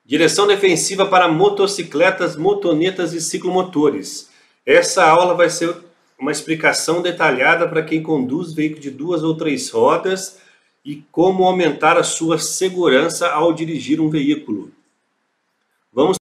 Direção defensiva para motocicletas, motonetas e ciclomotores. Essa aula vai ser uma explicação detalhada para quem conduz veículo de 2 ou 3 rodas e como aumentar a sua segurança ao dirigir um veículo. Vamos.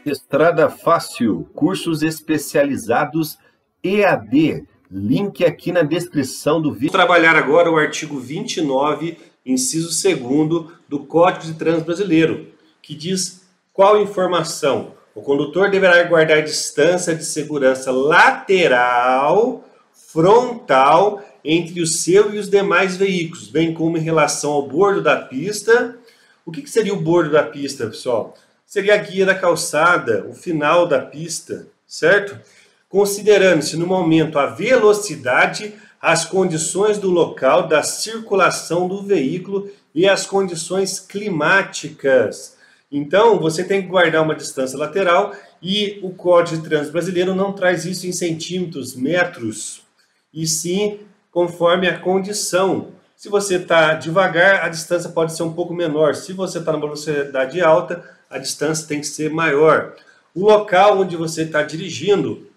Estrada Fácil, cursos especializados EAD. Link aqui na descrição do vídeo. Vou trabalhar agora o artigo 29, inciso 2º do Código de Trânsito Brasileiro, que diz qual informação o condutor deverá guardar distância de segurança lateral, frontal, entre o seu e os demais veículos, bem como em relação ao bordo da pista. O que seria o bordo da pista, pessoal? Seria a guia da calçada, o final da pista, certo? Considerando-se no momento a velocidade, as condições do local da circulação do veículo e as condições climáticas. Então, você tem que guardar uma distância lateral e o Código de Trânsito Brasileiro não traz isso em centímetros, metros, e sim conforme a condição. Se você está devagar, a distância pode ser um pouco menor. Se você está numa velocidade alta, a distância tem que ser maior. O local onde você está dirigindo,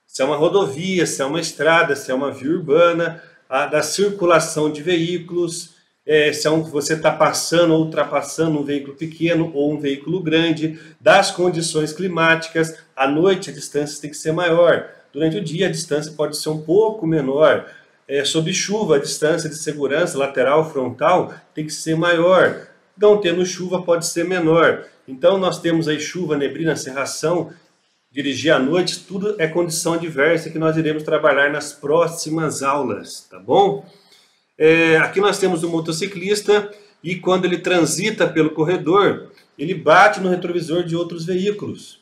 se é uma rodovia, se é uma estrada, se é uma via urbana, da circulação de veículos, se é você está passando ou ultrapassando um veículo pequeno ou um veículo grande, das condições climáticas. À noite a distância tem que ser maior, durante o dia a distância pode ser um pouco menor. Sob chuva a distância de segurança lateral, frontal tem que ser maior. Não tendo chuva pode ser menor. Então nós temos aí chuva, neblina, cerração. Dirigir à noite, tudo é condição adversa que nós iremos trabalhar nas próximas aulas, tá bom? Aqui nós temos o motociclista e quando ele transita pelo corredor, ele bate no retrovisor de outros veículos.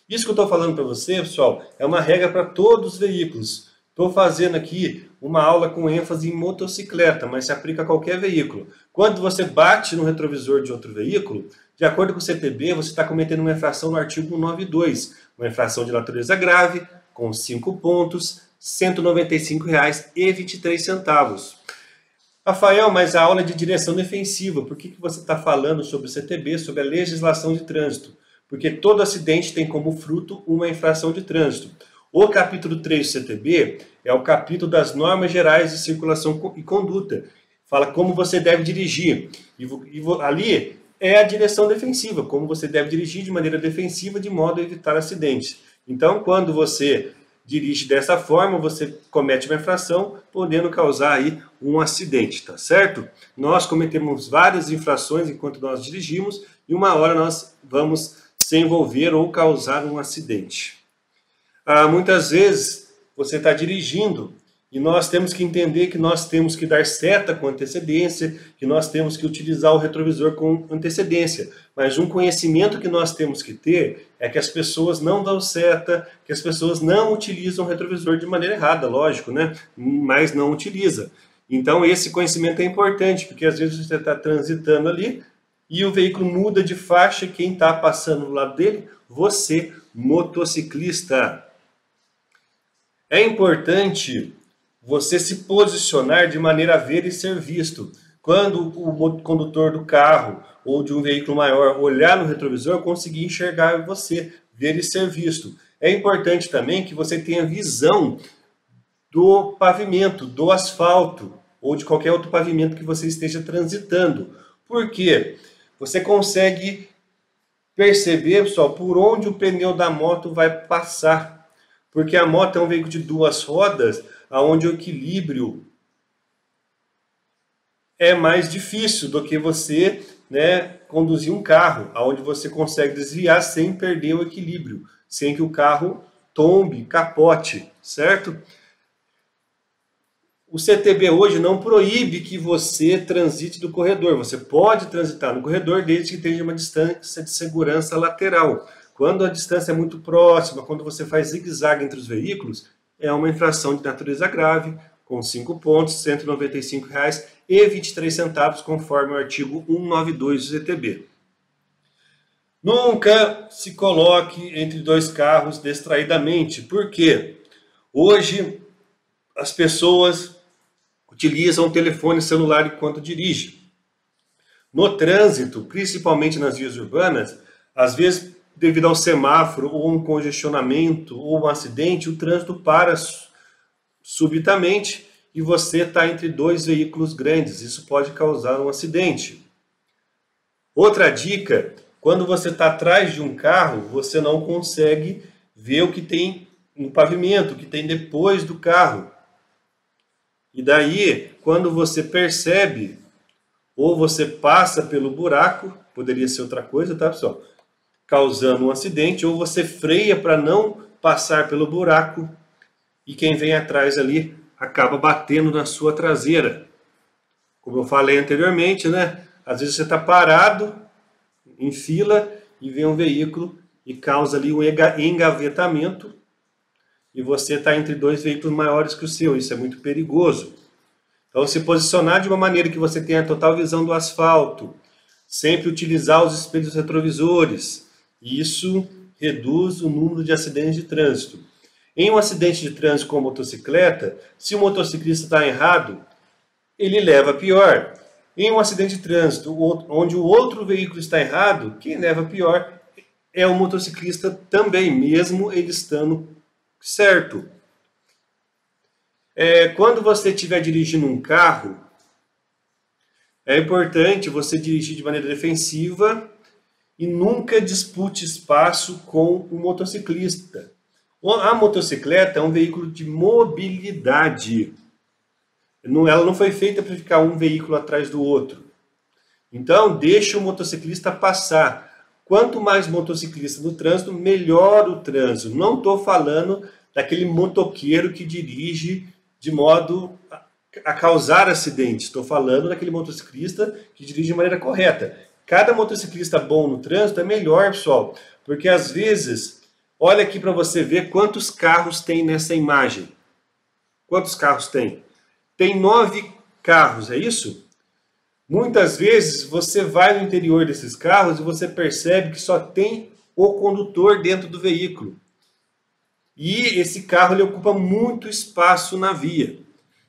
Isso que eu estou falando para você, pessoal, é uma regra para todos os veículos. Estou fazendo aqui uma aula com ênfase em motocicleta, mas se aplica a qualquer veículo. Quando você bate no retrovisor de outro veículo, de acordo com o CTB, você está cometendo uma infração no artigo 192, uma infração de natureza grave, com 5 pontos, R$ 195,23. Rafael, mas a aula é de direção defensiva, por que você está falando sobre o CTB, sobre a legislação de trânsito? Porque todo acidente tem como fruto uma infração de trânsito. O capítulo 3 do CTB é o capítulo das normas gerais de circulação e conduta. Fala como você deve dirigir. E ali é a direção defensiva, como você deve dirigir de maneira defensiva de modo a evitar acidentes. Então, quando você dirige dessa forma, você comete uma infração, podendo causar aí um acidente, tá certo? Nós cometemos várias infrações enquanto nós dirigimos e uma hora nós vamos se envolver ou causar um acidente. Muitas vezes você está dirigindo e nós temos que entender que nós temos que dar seta com antecedência, que nós temos que utilizar o retrovisor com antecedência. Mas um conhecimento que nós temos que ter é que as pessoas não dão seta, que as pessoas não utilizam o retrovisor de maneira errada, lógico, né? Mas não utiliza. Então esse conhecimento é importante, porque às vezes você está transitando ali e o veículo muda de faixa e quem está passando do lado dele? Você, motociclista. É importante você se posicionar de maneira a ver e ser visto. Quando o condutor do carro ou de um veículo maior olhar no retrovisor, conseguir enxergar você, ver e ser visto. É importante também que você tenha visão do pavimento, do asfalto ou de qualquer outro pavimento que você esteja transitando. Por quê? Você consegue perceber, pessoal, por onde o pneu da moto vai passar. Porque a moto é um veículo de 2 rodas, onde o equilíbrio é mais difícil do que você conduzir um carro, onde você consegue desviar sem perder o equilíbrio, sem que o carro tombe, capote, certo? O CTB hoje não proíbe que você transite do corredor. Você pode transitar no corredor desde que tenha uma distância de segurança lateral. Quando a distância é muito próxima, quando você faz zigue-zague entre os veículos, é uma infração de natureza grave, com 5 pontos, R$ 195 e 23 centavos, conforme o artigo 192 do CTB. Nunca se coloque entre dois carros distraidamente. Por quê? Hoje as pessoas utilizam o telefone celular enquanto dirigem. No trânsito, principalmente nas vias urbanas, às vezes, devido ao semáforo, ou um congestionamento, ou um acidente, o trânsito para subitamente e você está entre dois veículos grandes. Isso pode causar um acidente. Outra dica, quando você está atrás de um carro, você não consegue ver o que tem no pavimento, o que tem depois do carro. E daí, quando você percebe, ou você passa pelo buraco, poderia ser outra coisa, tá, pessoal? Causando um acidente, ou você freia para não passar pelo buraco e quem vem atrás ali acaba batendo na sua traseira. Como eu falei anteriormente, né? Às vezes você está parado em fila e vem um veículo e causa ali um engavetamento e você está entre dois veículos maiores que o seu. Isso é muito perigoso. Então, se posicionar de uma maneira que você tenha total visão do asfalto, sempre utilizar os espelhos retrovisores. Isso reduz o número de acidentes de trânsito. Em um acidente de trânsito com motocicleta, se o motociclista está errado, ele leva pior. Em um acidente de trânsito onde o outro veículo está errado, quem leva pior é o motociclista também, mesmo ele estando certo. Quando você estiver dirigindo um carro, é importante você dirigir de maneira defensiva e nunca dispute espaço com o motociclista. A motocicleta é um veículo de mobilidade. Ela não foi feita para ficar um veículo atrás do outro. Então, deixe o motociclista passar. Quanto mais motociclista no trânsito, melhor o trânsito. Não estou falando daquele motoqueiro que dirige de modo a causar acidente. Estou falando daquele motociclista que dirige de maneira correta. Cada motociclista bom no trânsito é melhor, pessoal. Porque às vezes, olha aqui para você ver quantos carros tem nessa imagem. Quantos carros tem? Tem 9 carros, é isso? Muitas vezes você vai no interior desses carros e você percebe que só tem o condutor dentro do veículo. E esse carro ele ocupa muito espaço na via.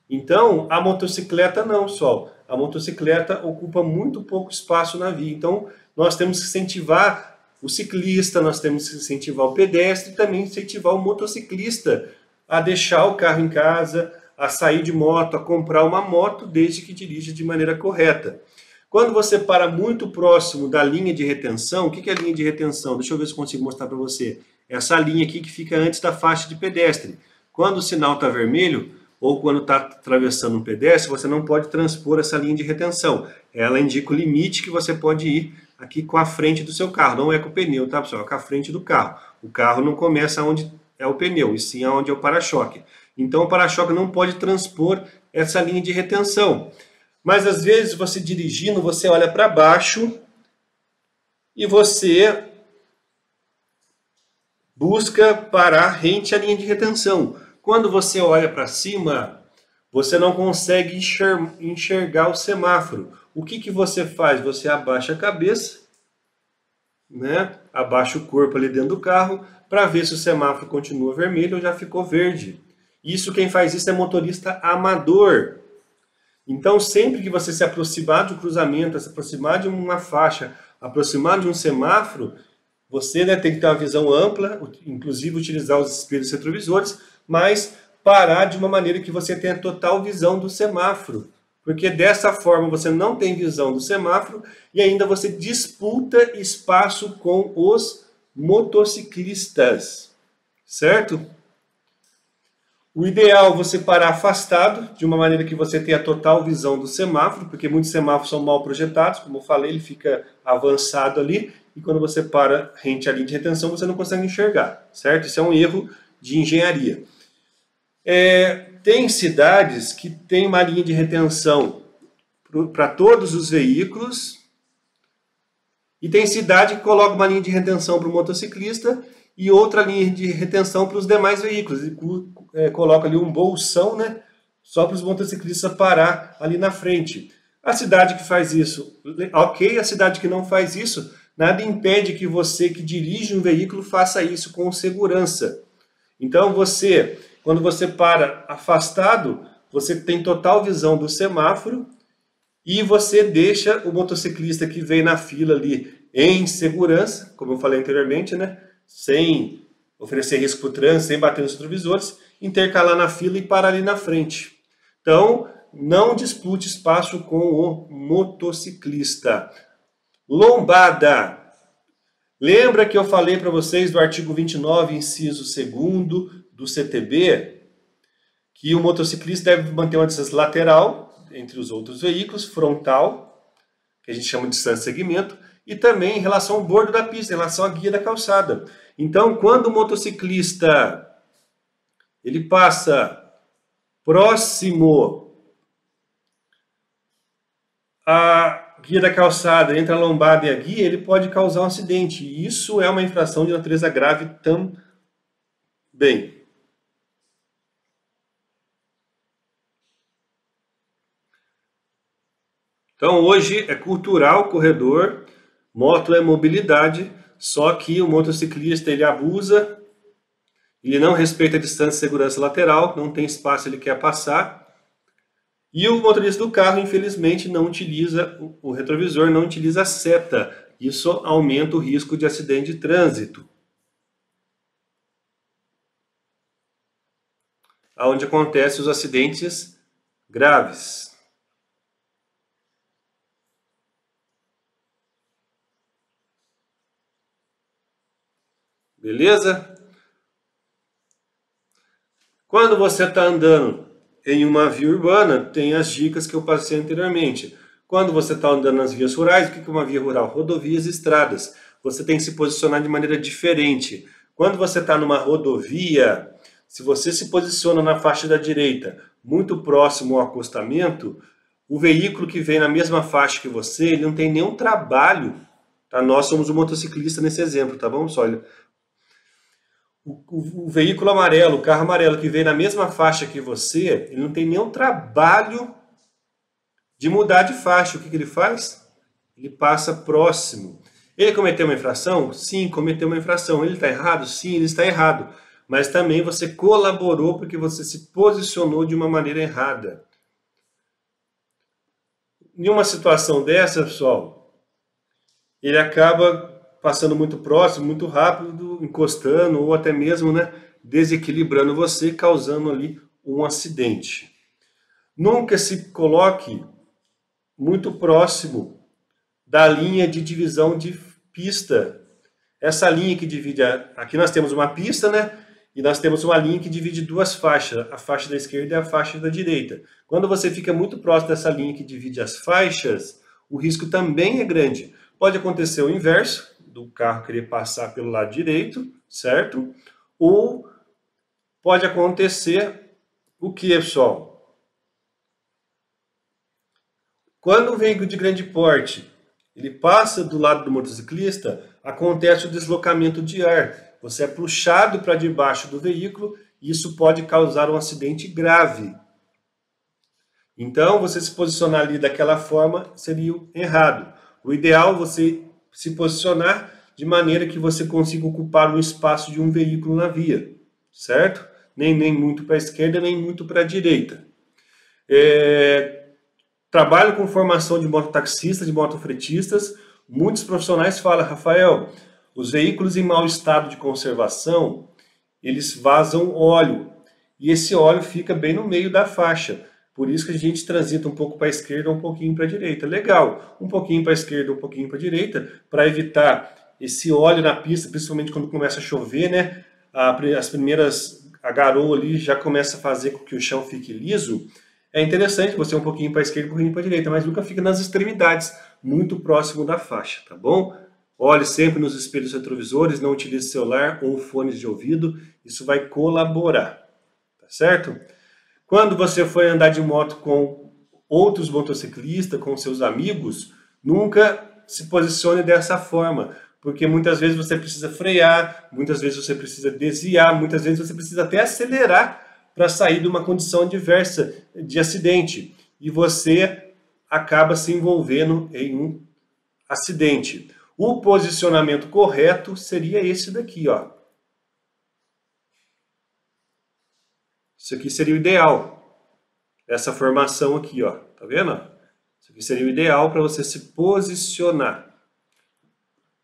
Então, a motocicleta não, pessoal. A motocicleta ocupa muito pouco espaço na via. Então, nós temos que incentivar o ciclista, nós temos que incentivar o pedestre e também incentivar o motociclista a deixar o carro em casa, a sair de moto, a comprar uma moto, desde que dirija de maneira correta. Quando você para muito próximo da linha de retenção, o que é a linha de retenção? Deixa eu ver se eu consigo mostrar para você. Essa linha aqui que fica antes da faixa de pedestre. Quando o sinal está vermelho, ou quando está atravessando um pedestre, você não pode transpor essa linha de retenção. Ela indica o limite que você pode ir aqui com a frente do seu carro. Não é com o pneu, tá, pessoal? É com a frente do carro. O carro não começa onde é o pneu, e sim onde é o para-choque. Então o para-choque não pode transpor essa linha de retenção. Mas às vezes você dirigindo, você olha para baixo e você busca parar rente à linha de retenção. Quando você olha para cima, você não consegue enxergar o semáforo. O que você faz? Você abaixa a cabeça, né? Abaixa o corpo ali dentro do carro para ver se o semáforo continua vermelho ou já ficou verde. Quem faz isso é motorista amador. Então, sempre que você se aproximar de um cruzamento, se aproximar de uma faixa, aproximar de um semáforo, você tem que ter uma visão ampla, inclusive utilizar os espelhos retrovisores, mas parar de uma maneira que você tenha total visão do semáforo. Porque dessa forma você não tem visão do semáforo e ainda você disputa espaço com os motociclistas. Certo? O ideal é você parar afastado, de uma maneira que você tenha total visão do semáforo, porque muitos semáforos são mal projetados, como eu falei, ele fica avançado ali, e quando você para rente à linha de retenção, você não consegue enxergar, certo? Isso é um erro de engenharia. Tem cidades que tem uma linha de retenção para todos os veículos, e tem cidade que coloca uma linha de retenção para o motociclista e outra linha de retenção para os demais veículos. Coloca ali um bolsão, né, só para os motociclistas parar ali na frente. A cidade que faz isso, ok, a cidade que não faz isso, nada impede que você que dirige um veículo faça isso com segurança. Então quando você para afastado, você tem total visão do semáforo e você deixa o motociclista que vem na fila ali em segurança, como eu falei anteriormente, né? Sem oferecer risco para o trânsito, sem bater nos retrovisores, intercalar na fila e parar ali na frente. Então, não dispute espaço com o motociclista. Lombada. Lembra que eu falei para vocês do artigo 29, inciso 2º do CTB, que o motociclista deve manter uma distância lateral entre os outros veículos, frontal, que a gente chama de distância de segmento, e também em relação ao bordo da pista, em relação à guia da calçada. Então, quando o motociclista ele passa próximo à guia da calçada, entre a lombada e a guia, ele pode causar um acidente. E isso é uma infração de natureza grave também. Então, hoje é cultural corredor, moto é mobilidade, só que o motociclista ele abusa, ele não respeita a distância de segurança lateral, não tem espaço, ele quer passar. E o motorista do carro, infelizmente, não utiliza o retrovisor, não utiliza a seta. Isso aumenta o risco de acidente de trânsito. Onde acontecem os acidentes graves. Beleza? Quando você está andando em uma via urbana, tem as dicas que eu passei anteriormente. Quando você está andando nas vias rurais, o que é uma via rural? Rodovias e estradas. Você tem que se posicionar de maneira diferente. Quando você está numa rodovia, se você se posiciona na faixa da direita, muito próximo ao acostamento, o veículo que vem na mesma faixa que você, ele não tem nenhum trabalho. Tá? Nós somos o motociclista nesse exemplo, tá bom, pessoal? O veículo amarelo, o carro amarelo que vem na mesma faixa que você, ele não tem nenhum trabalho de mudar de faixa. O que ele faz? Ele passa próximo. Ele cometeu uma infração? Sim, cometeu uma infração. Ele está errado? Sim, ele está errado. Mas também você colaborou porque você se posicionou de uma maneira errada. Em uma situação dessa, pessoal, ele acaba passando muito próximo, muito rápido, encostando ou até mesmo, né, desequilibrando você, causando ali um acidente. Nunca se coloque muito próximo da linha de divisão de pista. Essa linha que divide, aqui nós temos uma pista, né, e nós temos uma linha que divide duas faixas, a faixa da esquerda e a faixa da direita. Quando você fica muito próximo dessa linha que divide as faixas, o risco também é grande. Pode acontecer o inverso, do carro querer passar pelo lado direito, certo? Ou pode acontecer o que, pessoal? Quando o veículo de grande porte ele passa do lado do motociclista, acontece o deslocamento de ar. Você é puxado para debaixo do veículo e isso pode causar um acidente grave. Então, você se posicionar ali daquela forma seria errado. O ideal é você se posicionar de maneira que você consiga ocupar o espaço de um veículo na via, certo? Nem muito para a esquerda, nem muito para a direita. Trabalho com formação de mototaxistas, de motofretistas. Muitos profissionais falam, Rafael, os veículos em mau estado de conservação, eles vazam óleo. E esse óleo fica bem no meio da faixa. Por isso que a gente transita um pouco para a esquerda, um pouquinho para a direita. Legal, um pouquinho para a esquerda, um pouquinho para a direita, para evitar esse óleo na pista, principalmente quando começa a chover, né? A garoa ali já começa a fazer com que o chão fique liso. É interessante você um pouquinho para a esquerda, um pouquinho para a direita, mas nunca fica nas extremidades, muito próximo da faixa, tá bom? Olhe sempre nos espelhos retrovisores, não utilize celular ou fones de ouvido, isso vai colaborar, tá certo? Quando você for andar de moto com outros motociclistas, com seus amigos, nunca se posicione dessa forma, porque muitas vezes você precisa frear, muitas vezes você precisa desviar, muitas vezes você precisa até acelerar para sair de uma condição adversa de acidente. E você acaba se envolvendo em um acidente. O posicionamento correto seria esse daqui, ó. Isso aqui seria o ideal. Essa formação aqui, ó. Tá vendo? Isso aqui seria o ideal para você se posicionar.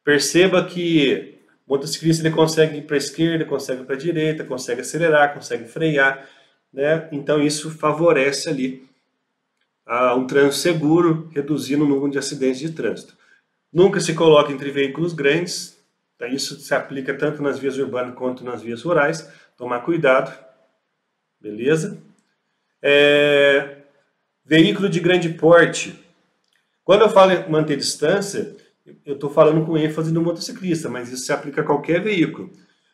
Perceba que o motociclista ele consegue ir para a esquerda, consegue ir para a direita, consegue acelerar, consegue frear, né? Então isso favorece ali um trânsito seguro, reduzindo o número de acidentes de trânsito. Nunca se coloque entre veículos grandes, tá? Isso se aplica tanto nas vias urbanas quanto nas vias rurais. Tomar cuidado, beleza? Veículo de grande porte. Quando eu falo em manter distância, eu estou falando com ênfase no motociclista, mas isso se aplica a qualquer veículo.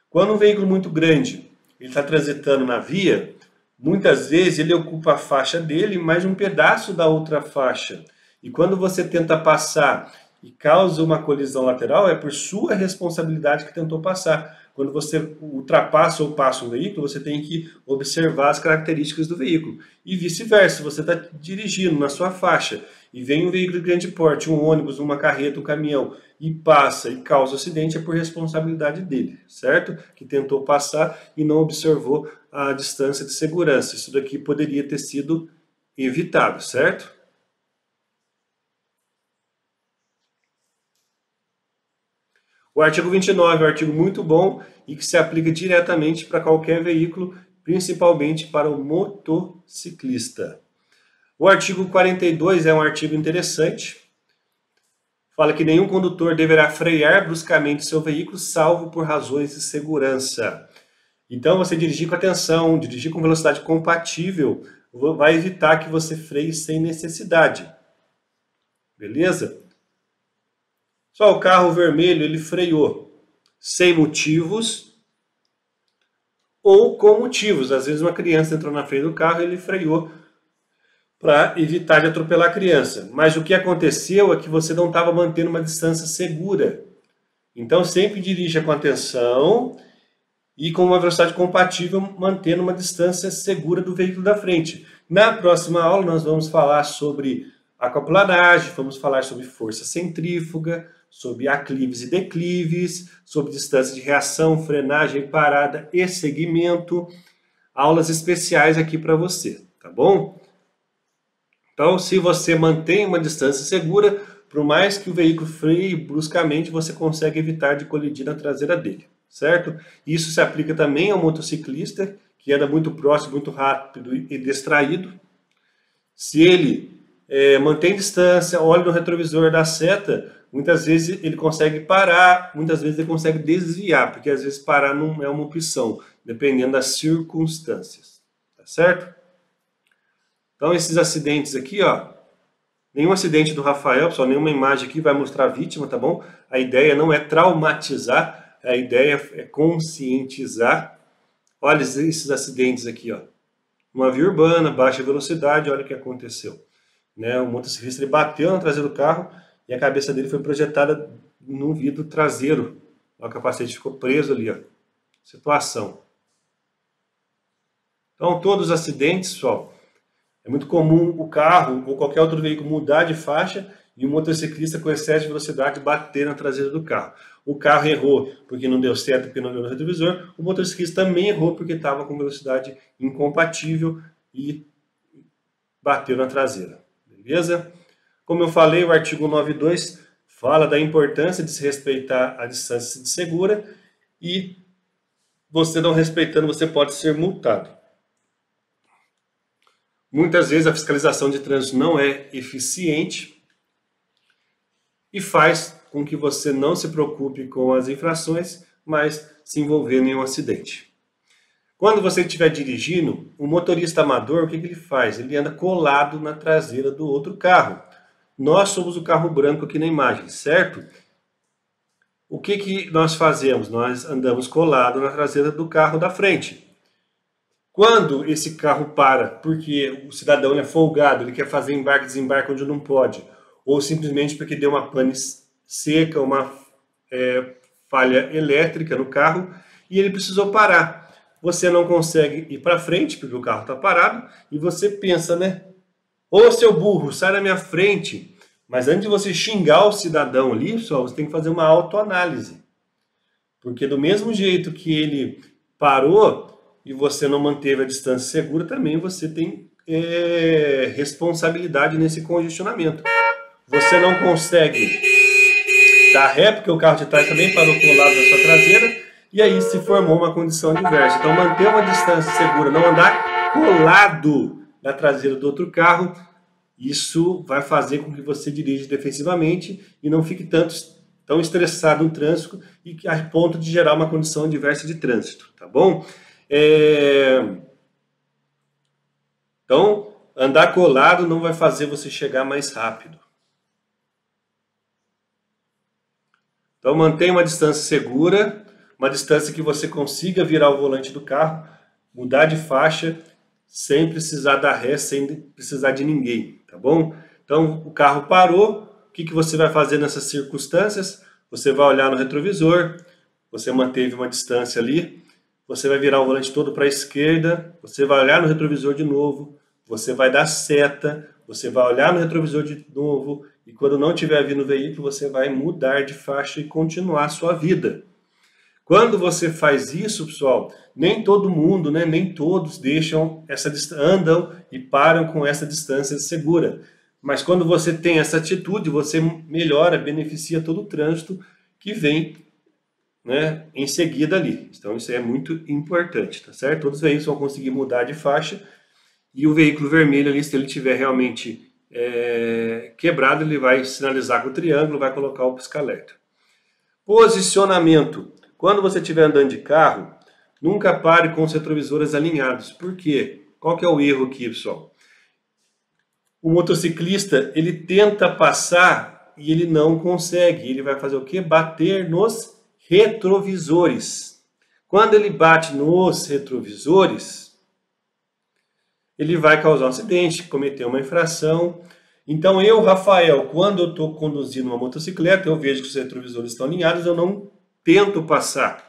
Quando um veículo muito grande ele está transitando na via, muitas vezes ele ocupa a faixa dele mais um pedaço da outra faixa. E quando você tenta passar e causa uma colisão lateral, é por sua responsabilidade que tentou passar. Quando você ultrapassa ou passa um veículo, você tem que observar as características do veículo. E vice-versa, você está dirigindo na sua faixa e vem um veículo de grande porte, um ônibus, uma carreta, um caminhão, e passa e causa acidente, é por responsabilidade dele, certo? Que tentou passar e não observou a distância de segurança. Isso daqui poderia ter sido evitado, certo? O artigo 29 é um artigo muito bom e que se aplica diretamente para qualquer veículo, principalmente para o motociclista. O artigo 42 é um artigo interessante. Fala que nenhum condutor deverá frear bruscamente seu veículo, salvo por razões de segurança. Então, você dirigir com atenção, dirigir com velocidade compatível, vai evitar que você freie sem necessidade. Beleza? Só o carro vermelho ele freou sem motivos ou com motivos. Às vezes uma criança entrou na frente do carro e ele freou para evitar de atropelar a criança. Mas o que aconteceu é que você não estava mantendo uma distância segura. Então sempre dirija com atenção e com uma velocidade compatível, mantendo uma distância segura do veículo da frente. Na próxima aula nós vamos falar sobre aquaplanagem, vamos falar sobre força centrífuga, sobre aclives e declives, sobre distância de reação, frenagem, parada e segmento. Aulas especiais aqui para você, tá bom? Então, se você mantém uma distância segura, por mais que o veículo freie bruscamente, você consegue evitar de colidir na traseira dele, certo? Isso se aplica também ao motociclista, que anda muito próximo, muito rápido e distraído. Se ele mantém distância, olha no retrovisor da seta, muitas vezes ele consegue parar, muitas vezes ele consegue desviar, porque às vezes parar não é uma opção, dependendo das circunstâncias, tá certo? Então esses acidentes aqui, ó, nenhum acidente do Rafael, pessoal, nenhuma imagem aqui vai mostrar a vítima, tá bom? A ideia não é traumatizar, a ideia é conscientizar. Olha esses acidentes aqui, ó. Uma via urbana, baixa velocidade, olha o que aconteceu. Né? O motociclista ele bateu na traseira do carro e a cabeça dele foi projetada no vidro traseiro. O capacete ficou preso ali, ó. Situação. Então, todos os acidentes, pessoal, é muito comum o carro ou qualquer outro veículo mudar de faixa e o motociclista com excesso de velocidade bater na traseira do carro. O carro errou porque não deu certo, porque não deu no retrovisor. O motociclista também errou porque estava com velocidade incompatível e bateu na traseira. Beleza? Como eu falei, o artigo 92 fala da importância de se respeitar a distância segura e você não respeitando, você pode ser multado. Muitas vezes a fiscalização de trânsito não é eficiente e faz com que você não se preocupe com as infrações, mas se envolvendo em um acidente. Quando você estiver dirigindo, o motorista amador, o que ele faz? Ele anda colado na traseira do outro carro. Nós somos o carro branco aqui na imagem, certo? O que nós fazemos? Nós andamos colado na traseira do carro da frente. Quando esse carro para, porque o cidadão é folgado, ele quer fazer embarque e desembarque onde não pode, ou simplesmente porque deu uma pane seca, uma falha elétrica no carro, e ele precisou parar. você não consegue ir para frente porque o carro está parado e você pensa, né? Ô, seu burro, sai da minha frente. Mas antes de você xingar o cidadão ali, pessoal, você tem que fazer uma autoanálise. Porque do mesmo jeito que ele parou e você não manteve a distância segura, também você tem responsabilidade nesse congestionamento. Você não consegue dar ré, porque o carro de trás também parou colado na sua traseira, e aí se formou uma condição adversa. Então manter uma distância segura, não andar colado na traseira do outro carro, isso vai fazer com que você dirija defensivamente e não fique tão estressado no trânsito e a ponto de gerar uma condição adversa de trânsito, tá bom? Então, andar colado não vai fazer você chegar mais rápido. Então, mantenha uma distância segura, uma distância que você consiga virar o volante do carro, mudar de faixa, sem precisar dar ré, sem precisar de ninguém, tá bom? Então, o carro parou, o que você vai fazer nessas circunstâncias? Você vai olhar no retrovisor, você manteve uma distância ali, você vai virar o volante todo para a esquerda, você vai olhar no retrovisor de novo, você vai dar seta, você vai olhar no retrovisor de novo, e quando não estiver vindo o veículo, você vai mudar de faixa e continuar a sua vida. Quando você faz isso, pessoal, nem todo mundo, né, nem todos andam e param com essa distância segura. Mas quando você tem essa atitude, você melhora, beneficia todo o trânsito que vem, né, em seguida ali. Então isso é muito importante, tá certo? Todos os veículos vão conseguir mudar de faixa e o veículo vermelho ali, se ele tiver realmente quebrado, ele vai sinalizar com o triângulo, vai colocar o pisca-alerta. Posicionamento. Quando você estiver andando de carro, nunca pare com os retrovisores alinhados. Por quê? Qual que é o erro aqui, pessoal? O motociclista, ele tenta passar e ele não consegue. Ele vai fazer o quê? Bater nos retrovisores. Quando ele bate nos retrovisores, ele vai causar um acidente, cometer uma infração. Então eu, Rafael, quando eu estou conduzindo uma motocicleta, eu vejo que os retrovisores estão alinhados, eu não tento passar.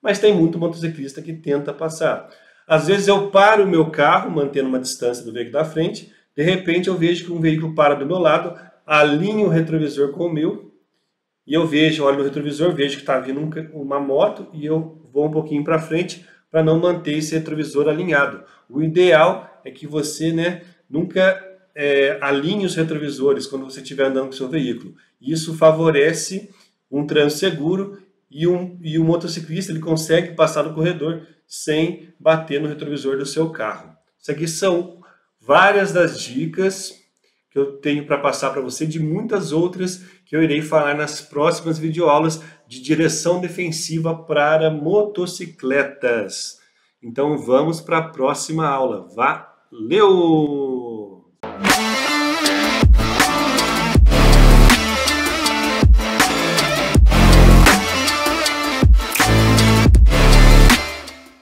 Mas tem muito motociclista que tenta passar. Às vezes eu paro o meu carro, mantendo uma distância do veículo da frente, de repente eu vejo que um veículo para do meu lado, alinho o retrovisor com o meu, e eu olho no retrovisor, vejo que está vindo uma moto, e eu vou um pouquinho para frente, para não manter esse retrovisor alinhado. O ideal é que você, né, nunca alinhe os retrovisores quando você estiver andando com o seu veículo. Isso favorece um trânsito seguro e o motociclista ele consegue passar no corredor sem bater no retrovisor do seu carro. Isso aqui são várias das dicas que eu tenho para passar para você, de muitas outras que eu irei falar nas próximas videoaulas de direção defensiva para motocicletas. Então vamos para a próxima aula. Valeu!